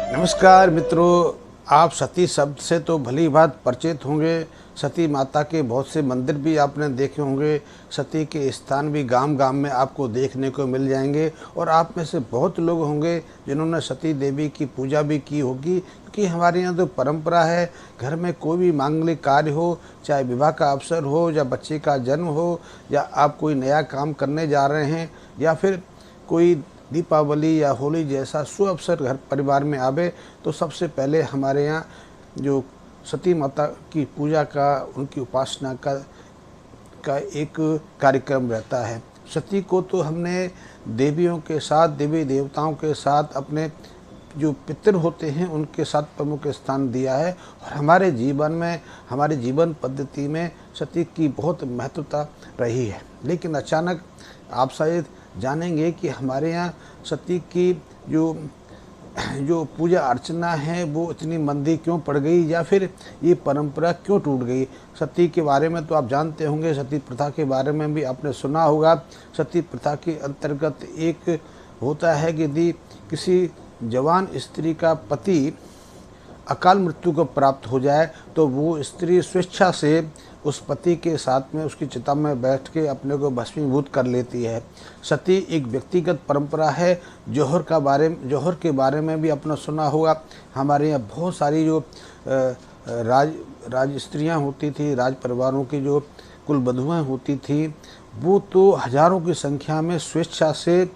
नमस्कार मित्रों, आप सती शब्द से तो भली बात परिचित होंगे। सती माता के बहुत से मंदिर भी आपने देखे होंगे। सती के स्थान भी गांव-गांव में आपको देखने को मिल जाएंगे और आप में से बहुत लोग होंगे जिन्होंने सती देवी की पूजा भी की होगी, क्योंकि हमारे यहाँ तो परंपरा है, घर में कोई भी मांगलिक कार्य हो, चाहे विवाह का अवसर हो या बच्चे का जन्म हो या आप कोई नया काम करने जा रहे हैं या फिर कोई दीपावली या होली जैसा शुभ अवसर घर परिवार में आवे, तो सबसे पहले हमारे यहाँ जो सती माता की पूजा का, उनकी उपासना का एक कार्यक्रम रहता है। सती को तो हमने देवियों के साथ, देवी देवताओं के साथ, अपने जो पितर होते हैं उनके साथ प्रमुख स्थान दिया है और हमारे जीवन में, हमारे जीवन पद्धति में सती की बहुत महत्वता रही है। लेकिन अचानक आप शायद जानेंगे कि हमारे यहाँ सती की जो पूजा अर्चना है वो इतनी मंदी क्यों पड़ गई या फिर ये परंपरा क्यों टूट गई। सती के बारे में तो आप जानते होंगे, सती प्रथा के बारे में भी आपने सुना होगा। सती प्रथा के अंतर्गत एक होता है कि यदि किसी जवान स्त्री का पति अकाल मृत्यु को प्राप्त हो जाए तो वो स्त्री स्वेच्छा से उस पति के साथ में उसकी चिता में बैठ के अपने को भस्मीभूत कर लेती है। सती एक व्यक्तिगत परंपरा है। जौहर के बारे में भी अपना सुना होगा। हमारे यहाँ बहुत सारी जो राज स्त्रियाँ होती थी, राज परिवारों की जो कुल बधुएँ होती थी, वो तो हजारों की संख्या में स्वेच्छा से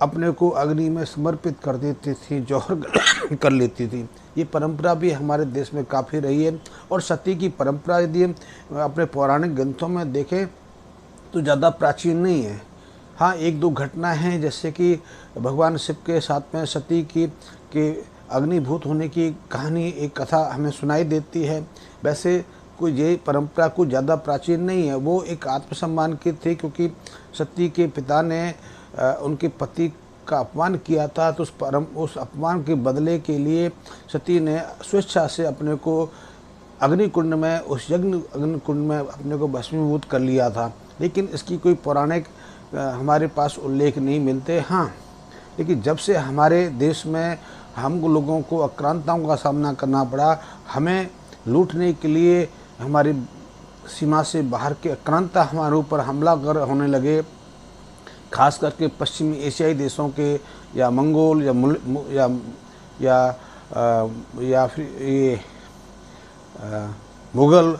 अपने को अग्नि में समर्पित कर देती थी, जौहर कर लेती थी। ये परंपरा भी हमारे देश में काफ़ी रही है। और सती की परंपरा यदि अपने पौराणिक ग्रंथों में देखें तो ज़्यादा प्राचीन नहीं है। हाँ, एक दो घटना हैं, जैसे कि भगवान शिव के साथ में सती के अग्निभूत होने की कहानी, एक कथा हमें सुनाई देती है। वैसे कोई ये परंपरा कुछ ज़्यादा प्राचीन नहीं है। वो एक आत्मसम्मान की थी, क्योंकि सती के पिता ने उनके पति का अपमान किया था, तो उस अपमान के बदले के लिए सती ने स्वेच्छा से अपने को अग्निकुंड में, उस यज्ञ अग्निकुंड में अपने को भस्मीभूत कर लिया था। लेकिन इसकी कोई पौराणिक हमारे पास उल्लेख नहीं मिलते। हाँ, लेकिन जब से हमारे देश में हम लोगों को आक्रांताओं का सामना करना पड़ा, हमें लूटने के लिए हमारी सीमा से बाहर के आक्रांता हमारे ऊपर हमला होने लगे, खास करके पश्चिमी एशियाई देशों के, या मंगोल या फिर ये मुग़ल,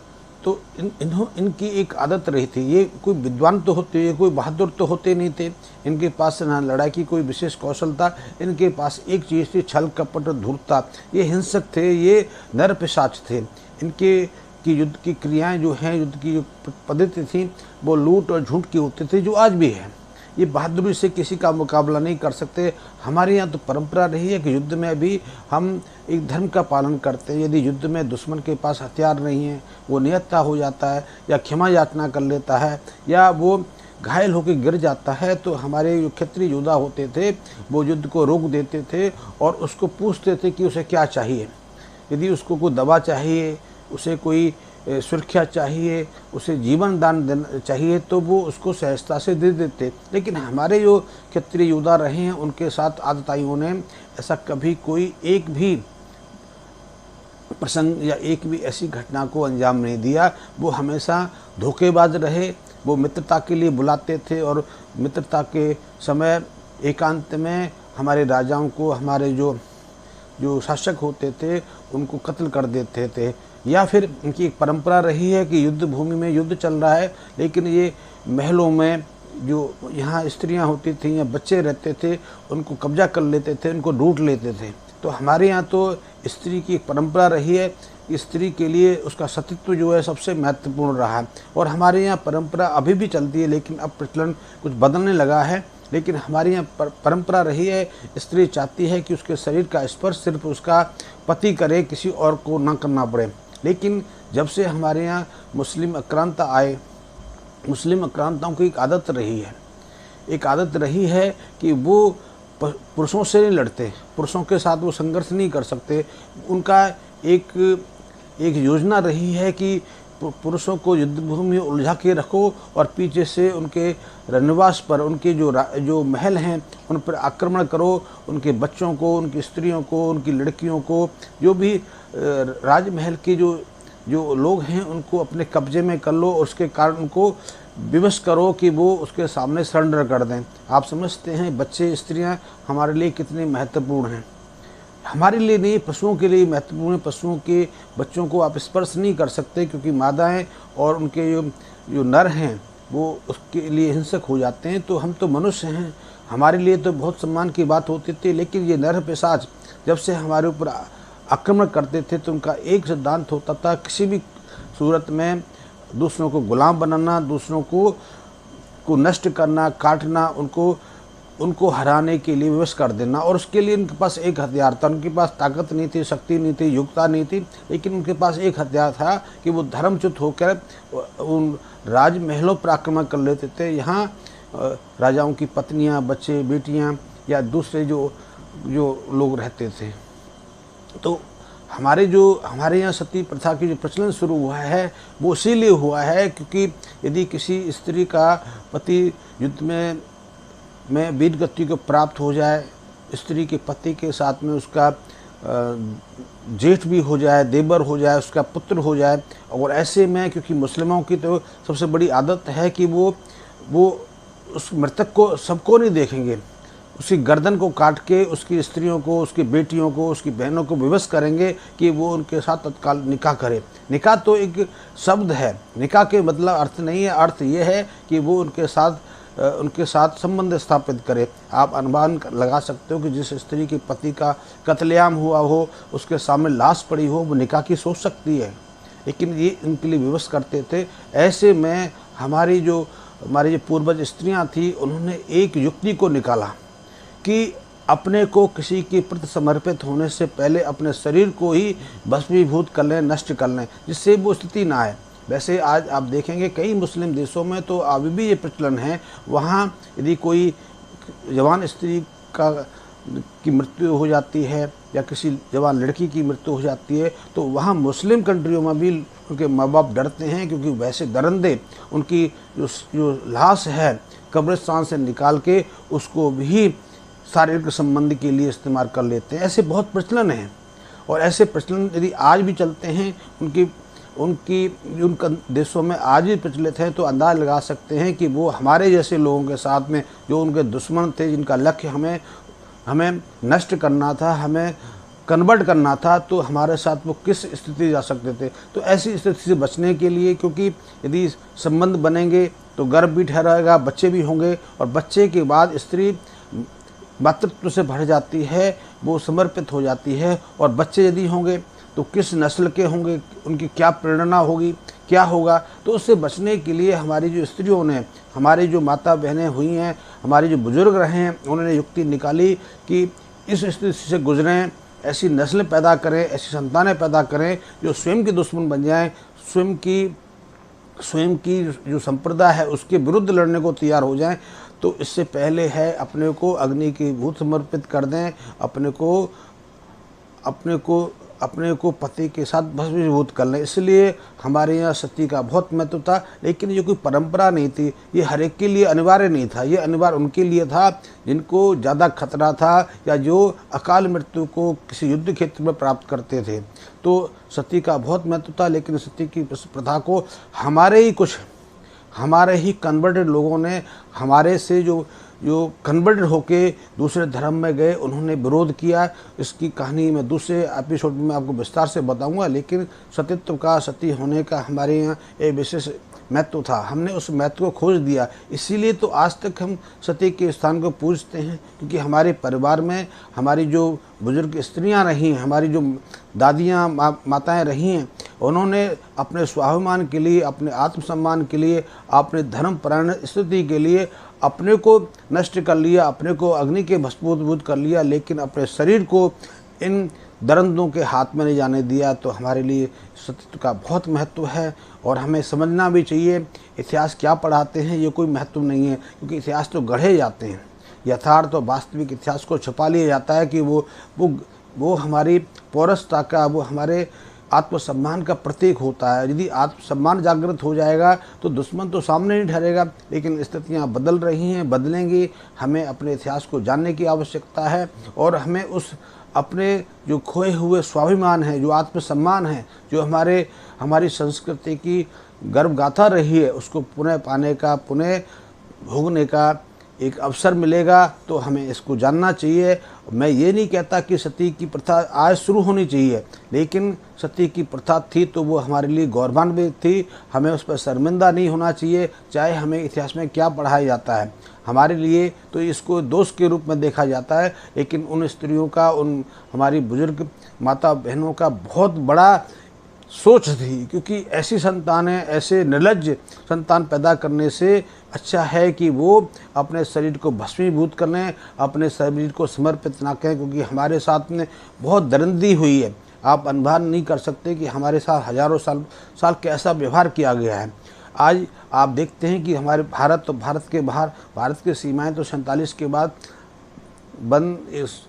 तो इनकी एक आदत रही थी। ये कोई विद्वान तो होते, ये कोई बहादुर तो होते नहीं थे। इनके पास ना लड़ाई की कोई विशेष कौशल था। इनके पास एक चीज़ थी, छल कपट धूर्तता। ये हिंसक थे, ये नर पिशाच थे। इनके की युद्ध की क्रियाएं जो हैं, युद्ध की जो पद्धति थी, वो लूट और झूठ की होती थी, जो आज भी है। ये बहादुरी से किसी का मुकाबला नहीं कर सकते। हमारे यहाँ तो परंपरा रही है कि युद्ध में भी हम एक धर्म का पालन करते हैं। यदि युद्ध में दुश्मन के पास हथियार नहीं है, वो निहत्था हो जाता है या क्षमा याचना कर लेता है या वो घायल होकर गिर जाता है, तो हमारे जो क्षत्रिय योद्धा होते थे वो युद्ध को रोक देते थे और उसको पूछते थे कि उसे क्या चाहिए। यदि उसको कोई दवा चाहिए, उसे कोई सुरक्षा चाहिए, उसे जीवन दान देना चाहिए, तो वो उसको सहजता से दे देते। लेकिन हमारे जो क्षत्रिय योद्धा रहे हैं, उनके साथ आतताइयों ने ऐसा कभी कोई एक भी प्रसंग या एक भी ऐसी घटना को अंजाम नहीं दिया। वो हमेशा धोखेबाज रहे। वो मित्रता के लिए बुलाते थे और मित्रता के समय एकांत में हमारे राजाओं को, हमारे जो शासक होते थे, उनको कत्ल कर देते थे। या फिर इनकी एक परंपरा रही है कि युद्ध भूमि में युद्ध चल रहा है, लेकिन ये महलों में जो यहाँ स्त्रियाँ होती थीं या बच्चे रहते थे, उनको कब्जा कर लेते थे, उनको लूट लेते थे। तो हमारे यहाँ तो स्त्री की एक परंपरा रही है। स्त्री के लिए उसका सतीत्व जो है सबसे महत्वपूर्ण रहा है और हमारे यहाँ परंपरा अभी भी चलती है, लेकिन अब प्रचलन कुछ बदलने लगा है। लेकिन हमारे यहाँ परंपरा रही है, स्त्री चाहती है कि उसके शरीर का स्पर्श सिर्फ उसका पति करे, किसी और को ना करना पड़े। लेकिन जब से हमारे यहाँ मुस्लिम आक्रांता आए, मुस्लिम आक्रांताओं की एक आदत रही है कि वो पुरुषों से नहीं लड़ते, पुरुषों के साथ वो संघर्ष नहीं कर सकते। उनका एक योजना रही है कि पुरुषों को युद्ध भूमि में उलझा के रखो और पीछे से उनके रनिवास पर, उनके जो महल हैं उन पर आक्रमण करो, उनके बच्चों को, उनकी स्त्रियों को, उनकी लड़कियों को, जो भी राजमहल के जो लोग हैं उनको अपने कब्जे में कर लो और उसके कारण उनको विवश करो कि वो उसके सामने सरेंडर कर दें। आप समझते हैं बच्चे, स्त्रियां हमारे लिए कितने महत्वपूर्ण हैं। हमारे लिए नहीं, पशुओं के लिए महत्वपूर्ण है। पशुओं के बच्चों को आप स्पर्श नहीं कर सकते क्योंकि मादाएं और उनके जो नर हैं वो उसके लिए हिंसक हो जाते हैं। तो हम तो मनुष्य हैं, हमारे लिए तो बहुत सम्मान की बात होती थी, लेकिन ये नर पिशाच जब से हमारे ऊपर आक्रमण करते थे तो उनका एक सिद्धांत होता था, किसी भी सूरत में दूसरों को गुलाम बनाना, दूसरों को नष्ट करना, काटना, उनको हराने के लिए विवश कर देना। और उसके लिए उनके पास एक हथियार था। उनके पास ताकत नहीं थी, शक्ति नहीं थी, योग्यता नहीं थी, लेकिन उनके पास एक हथियार था कि वो धर्मच्युत होकर उन राजमहलों पर आक्रमण कर लेते थे। यहाँ राजाओं की पत्नियाँ, बच्चे, बेटियाँ या दूसरे जो लोग रहते थे। तो हमारे यहाँ सती प्रथा की जो प्रचलन शुरू हुआ है वो इसीलिए हुआ है क्योंकि यदि किसी स्त्री का पति युद्ध में वीर गति को प्राप्त हो जाए, स्त्री के पति के साथ में उसका जेठ भी हो जाए, देवर हो जाए, उसका पुत्र हो जाए, और ऐसे में क्योंकि मुस्लिमों की तो सबसे बड़ी आदत है कि वो उस मृतक को सबको नहीं देखेंगे, उसकी गर्दन को काट के उसकी स्त्रियों को, उसकी बेटियों को, उसकी बहनों को विवश करेंगे कि वो उनके साथ तत्काल निकाह करे। निकाह तो एक शब्द है, निकाह के मतलब अर्थ नहीं है, अर्थ ये है कि वो उनके साथ संबंध स्थापित करे। आप अनुमान लगा सकते हो कि जिस स्त्री के पति का कत्लेआम हुआ हो, उसके सामने लाश पड़ी हो, वो निकाह की सोच सकती है, लेकिन ये इनके लिए विवश करते थे। ऐसे में हमारी जो पूर्वज स्त्रियां थी, उन्होंने एक युक्ति को निकाला कि अपने को किसी के प्रति समर्पित होने से पहले अपने शरीर को ही भस्मीभूत कर लें, नष्ट कर लें, जिससे वो स्थिति ना आए। वैसे आज आप देखेंगे कई मुस्लिम देशों में तो अभी भी ये प्रचलन है। वहाँ यदि कोई जवान स्त्री की मृत्यु हो जाती है या किसी जवान लड़की की मृत्यु हो जाती है तो वहाँ मुस्लिम कंट्रियों में भी उनके माँ बाप डरते हैं, क्योंकि वैसे दरंदे उनकी जो लाश है कब्रिस्तान से निकाल के उसको भी शारीरिक संबंध के लिए इस्तेमाल कर लेते हैं। ऐसे बहुत प्रचलन हैं, और ऐसे प्रचलन यदि आज भी चलते हैं, उनका देशों में आज भी प्रचलित हैं, तो अंदाज लगा सकते हैं कि वो हमारे जैसे लोगों के साथ में, जो उनके दुश्मन थे, जिनका लक्ष्य हमें नष्ट करना था, हमें कन्वर्ट करना था, तो हमारे साथ वो किस स्थिति जा सकते थे। तो ऐसी स्थिति से बचने के लिए, क्योंकि यदि संबंध बनेंगे तो गर्भ भी ठहराएगा, बच्चे भी होंगे, और बच्चे के बाद स्त्री मातृत्व से भर जाती है, वो समर्पित हो जाती है। और बच्चे यदि होंगे तो किस नस्ल के होंगे, उनकी क्या प्रेरणा होगी, क्या होगा। तो उससे बचने के लिए हमारी जो स्त्रियों ने, हमारी जो माता बहनें हुई हैं, हमारे जो बुजुर्ग रहे हैं, उन्होंने युक्ति निकाली कि इस स्थिति से गुजरें, ऐसी नस्ल पैदा करें, ऐसी संतानें पैदा करें जो स्वयं के दुश्मन बन जाएं, स्वयं की जो संप्रदाय है उसके विरुद्ध लड़ने को तैयार हो जाएं। तो इससे पहले है अपने को अग्नि की भूत समर्पित कर दें, अपने को पति के साथ भस्मीभूत कर लें। इसलिए हमारे यहाँ सती का बहुत महत्व था, लेकिन ये कोई परंपरा नहीं थी, ये हर एक के लिए अनिवार्य नहीं था। ये अनिवार्य उनके लिए था जिनको ज़्यादा खतरा था या जो अकाल मृत्यु को किसी युद्ध क्षेत्र में प्राप्त करते थे। तो सती का बहुत महत्व था, लेकिन सती की प्रथा को हमारे ही कन्वर्टेड लोगों ने, हमारे से जो कन्वर्टेड होके दूसरे धर्म में गए, उन्होंने विरोध किया। इसकी कहानी मैं दूसरे एपिसोड में आपको विस्तार से बताऊंगा, लेकिन सतीत्व का, सती होने का हमारे यहाँ एक विशेष महत्व था। हमने उस महत्व को खोज दिया, इसीलिए तो आज तक हम सती के स्थान को पूजते हैं, क्योंकि हमारे परिवार में हमारी जो बुजुर्ग स्त्रियां रही हैं, हमारी जो दादियां माताएं रही हैं, उन्होंने अपने स्वाभिमान के लिए, अपने आत्मसम्मान के लिए, अपने धर्मपरायण स्थिति के लिए अपने को नष्ट कर लिया, अपने को अग्नि के भस्मीभूत कर लिया, लेकिन अपने शरीर को इन दरंदों के हाथ में नहीं जाने दिया। तो हमारे लिए सतीत्व का बहुत महत्व है, और हमें समझना भी चाहिए इतिहास क्या पढ़ाते हैं, ये कोई महत्व नहीं है, क्योंकि इतिहास तो गढ़े जाते हैं। यथार्थ और वास्तविक इतिहास को छुपा लिया जाता है कि वो हमारी पौरसता का, वो हमारे आत्मसम्मान का प्रतीक होता है। यदि आत्मसम्मान जागृत हो जाएगा तो दुश्मन तो सामने नहीं ठहरेगा। लेकिन स्थितियाँ बदल रही हैं, बदलेंगी। हमें अपने इतिहास को जानने की आवश्यकता है और हमें उस अपने जो खोए हुए स्वाभिमान है, जो आत्मसम्मान है, जो हमारी संस्कृति की गर्व गाथा रही है, उसको पुनः पाने का, पुनः भोगने का एक अवसर मिलेगा। तो हमें इसको जानना चाहिए। मैं ये नहीं कहता कि सती की प्रथा आज शुरू होनी चाहिए, लेकिन सती की प्रथा थी तो वो हमारे लिए गौरवान्वित थी। हमें उस पर शर्मिंदा नहीं होना चाहिए, चाहे हमें इतिहास में क्या पढ़ाया जाता है। हमारे लिए तो इसको दोष के रूप में देखा जाता है, लेकिन उन स्त्रियों का, उन हमारी बुजुर्ग माता बहनों का बहुत बड़ा सोच थी, क्योंकि ऐसी संतानें, ऐसे निर्लज्ज संतान पैदा करने से अच्छा है कि वो अपने शरीर को भस्मीभूत कर लें, अपने शरीर को समर्पित ना करें, क्योंकि हमारे साथ में बहुत दरिंदगी हुई है। आप अनुमान नहीं कर सकते कि हमारे साथ हजारों साल कैसा व्यवहार किया गया है। आज आप देखते हैं कि हमारे भारत के बाहर, भारत की सीमाएं तो 47 के बाद बंद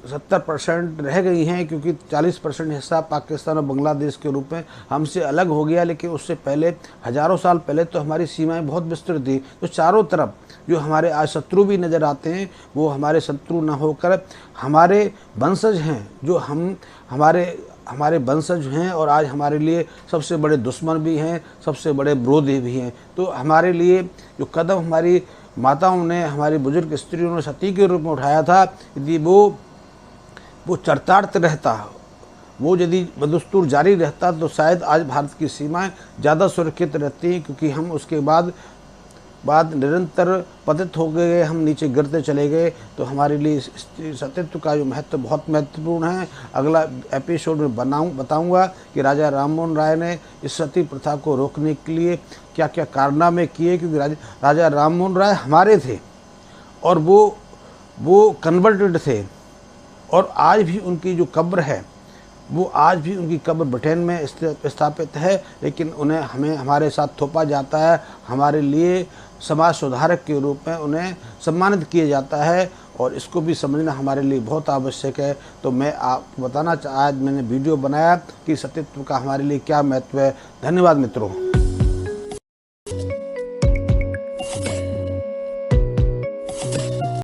70% रह गई हैं, क्योंकि 40% हिस्सा पाकिस्तान और बांग्लादेश के रूप में हमसे अलग हो गया। लेकिन उससे पहले हजारों साल पहले तो हमारी सीमाएं बहुत विस्तृत थी। तो चारों तरफ जो हमारे आज शत्रु भी नज़र आते हैं, वो हमारे शत्रु न होकर हमारे वंशज हैं, जो हमारे वंशज हैं और आज हमारे लिए सबसे बड़े दुश्मन भी हैं, सबसे बड़े विरोधी भी हैं। तो हमारे लिए जो कदम हमारी माताओं ने, हमारी बुजुर्ग स्त्रियों ने सती के रूप में उठाया था, यदि वो चरितार्थ रहता, वो यदि बदस्तूर जारी रहता, तो शायद आज भारत की सीमाएं ज़्यादा सुरक्षित रहती हैं। क्योंकि हम उसके बाद निरंतर पतित हो गए, हम नीचे गिरते चले गए। तो हमारे लिए सतीत्व का जो महत्व बहुत महत्वपूर्ण है। अगला एपिसोड में बताऊंगा कि राजा राममोहन राय ने इस सती प्रथा को रोकने के लिए क्या क्या कारनामे किए, क्योंकि राजा राममोहन राय हमारे थे और वो कन्वर्टेड थे। और आज भी उनकी जो कब्र है, वो आज भी उनकी कब्र ब्रिटेन में स्थापित है, लेकिन उन्हें हमारे साथ थोपा जाता है। हमारे लिए समाज सुधारक के रूप में उन्हें सम्मानित किया जाता है, और इसको भी समझना हमारे लिए बहुत आवश्यक है। तो मैं आपको बताना आज मैंने वीडियो बनाया कि सतीत्व का हमारे लिए क्या महत्व है। धन्यवाद मित्रों।